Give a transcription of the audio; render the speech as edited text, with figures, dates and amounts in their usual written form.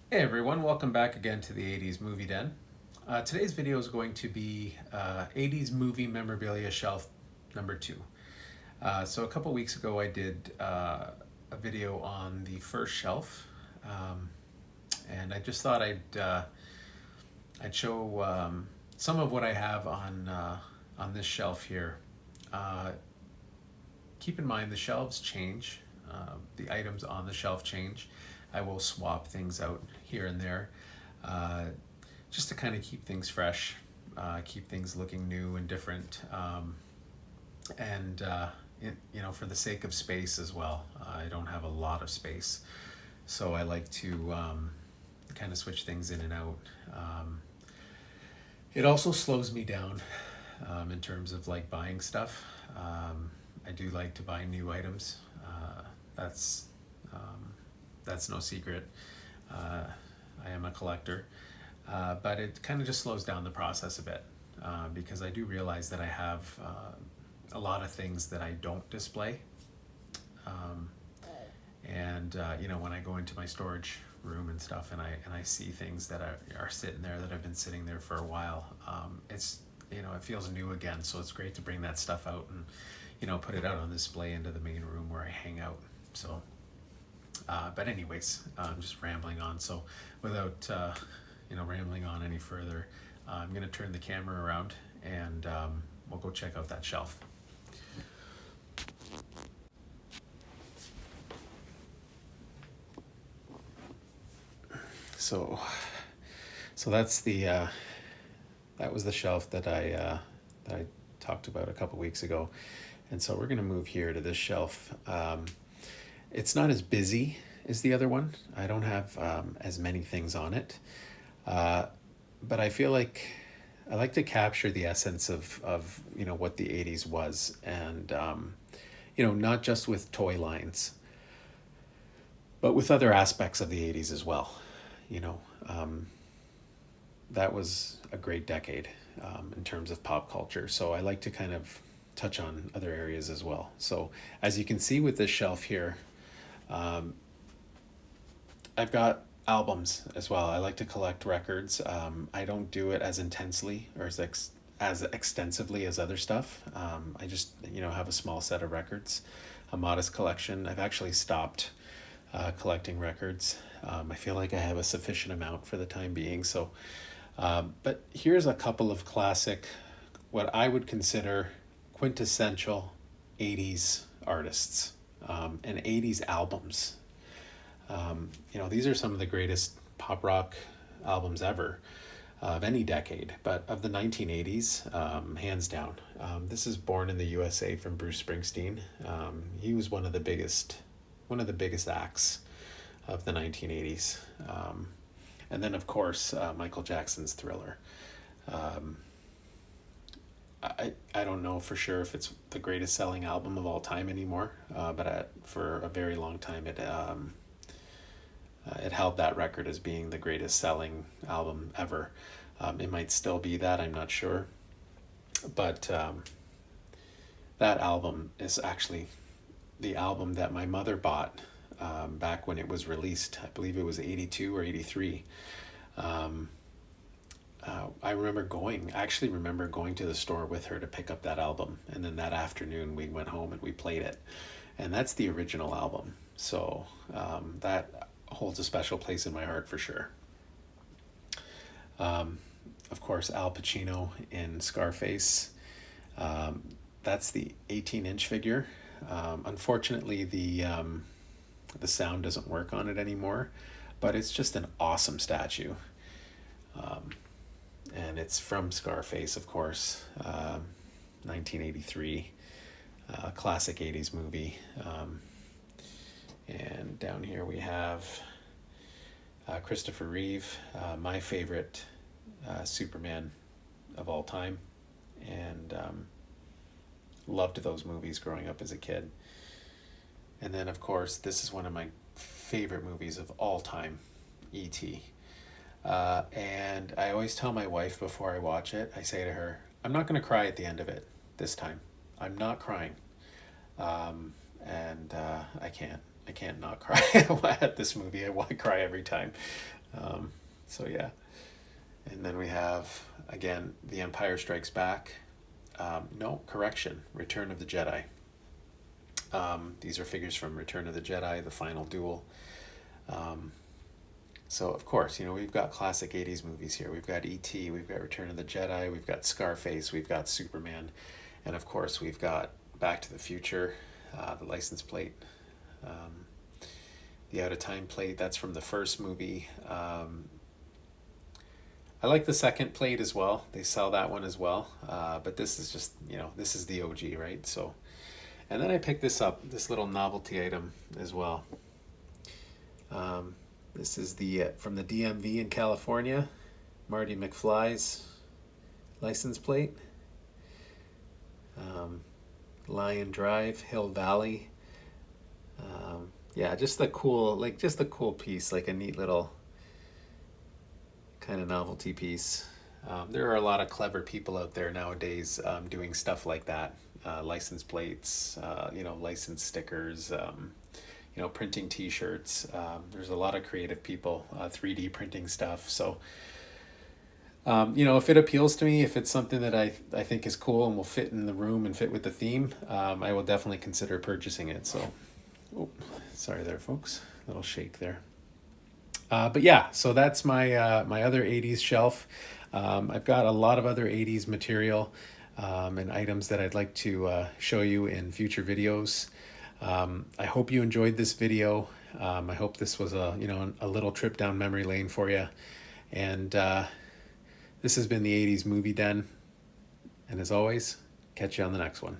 Hey everyone, welcome back again to the 80s Movie Den. Today's video is going to be 80s Movie Memorabilia Shelf number 2. So a couple weeks ago I did a video on the first shelf, um, and I just thought I'd show some of what I have on this shelf here. Uh, Keep in mind the shelves change, the items on the shelf change. I will swap things out here and there, uh, just to kind of keep things fresh, keep things looking new and different, and for the sake of space as well. I don't have a lot of space, so I like to kind of switch things in and out. It also slows me down in terms of like buying stuff. I do like to buy new items. That's um, that's no secret. Uh, I am a collector, but it kind of just slows down the process a bit because I do realize that I have a lot of things that I don't display. Um, and when I go into my storage room and stuff, and I see things that are sitting there that have been sitting there for a while, it's it feels new again. So it's great to bring that stuff out and put it out on display into the main room where I hang out. So, but anyways, I'm just rambling on. So without rambling on any further, I'm gonna turn the camera around and we'll go check out that shelf. So, so that's that was the shelf that I talked about a couple weeks ago, and so we're gonna move here to this shelf. It's not as busy as the other one. I don't have as many things on it, uh, but I feel like I like to capture the essence of what the '80s was, and not just with toy lines, but with other aspects of the '80s as well. You know, um, that was a great decade in terms of pop culture. So I like to kind of touch on other areas as well. So as you can see with this shelf here, um, I've got albums as well. I like to collect records. I don't do it as intensely or as extensively as other stuff. I just have a small set of records, a modest collection. I've actually stopped collecting records. I feel like I have a sufficient amount for the time being. So, but here's a couple of classic, what I would consider quintessential '80s artists and '80s albums. These are some of the greatest pop rock albums ever of any decade, but of the 1980s, hands down. This is Born in the USA from Bruce Springsteen. He was one of the biggest acts of the 1980s. And then, of course, Michael Jackson's Thriller. Um, I don't know for sure if it's the greatest selling album of all time anymore, but for a very long time it held that record as being the greatest selling album ever. It might still be that, I'm not sure. But that album is actually the album that my mother bought back when it was released. I believe it was 82 or 83. Um, I actually remember going to the store with her to pick up that album. And then that afternoon we went home and we played it. And that's the original album. So that holds a special place in my heart for sure. Um, of course, Al Pacino in Scarface. Um, that's the 18-inch figure. Unfortunately, the sound doesn't work on it anymore, but it's just an awesome statue. Um, and it's from Scarface, of course, 1983, classic '80s movie. And down here we have Christopher Reeve, my favorite Superman of all time, and loved those movies growing up as a kid. And then, of course, this is one of my favorite movies of all time, E.T. And I always tell my wife before I watch it, I say to her, I'm not going to cry at the end of it this time. I'm not crying. And I can't. I can't not cry at this movie. I cry every time. So yeah. And then we have, again, The Empire Strikes Back. No, correction, Return of the Jedi. These are figures from Return of the Jedi, The Final Duel. So, of course, we've got classic 80s movies here. We've got E.T., we've got Return of the Jedi, we've got Scarface, we've got Superman, and of course, we've got Back to the Future, the license plate, the Out of Time plate. That's from the first movie. I like the second plate as well. They sell that one as well. But this is just, this is the OG, right? So, and then I picked this up, this little novelty item as well. This is the from the DMV in California, Marty McFly's license plate. Lion Drive, Hill Valley. Yeah, just a cool piece, like a neat little kind of novelty piece. There are a lot of clever people out there nowadays doing stuff like that. License plates, license stickers, printing T-shirts. There's a lot of creative people 3D printing stuff. So, if it appeals to me, if it's something that I think is cool and will fit in the room and fit with the theme, I will definitely consider purchasing it. So, sorry there, folks. A little shake there. But yeah, so that's my my other 80s shelf. I've got a lot of other 80s material and items that I'd like to show you in future videos. I hope you enjoyed this video. I hope this was a little trip down memory lane for you. And this has been the 80s Movie Den. And as always, catch you on the next one.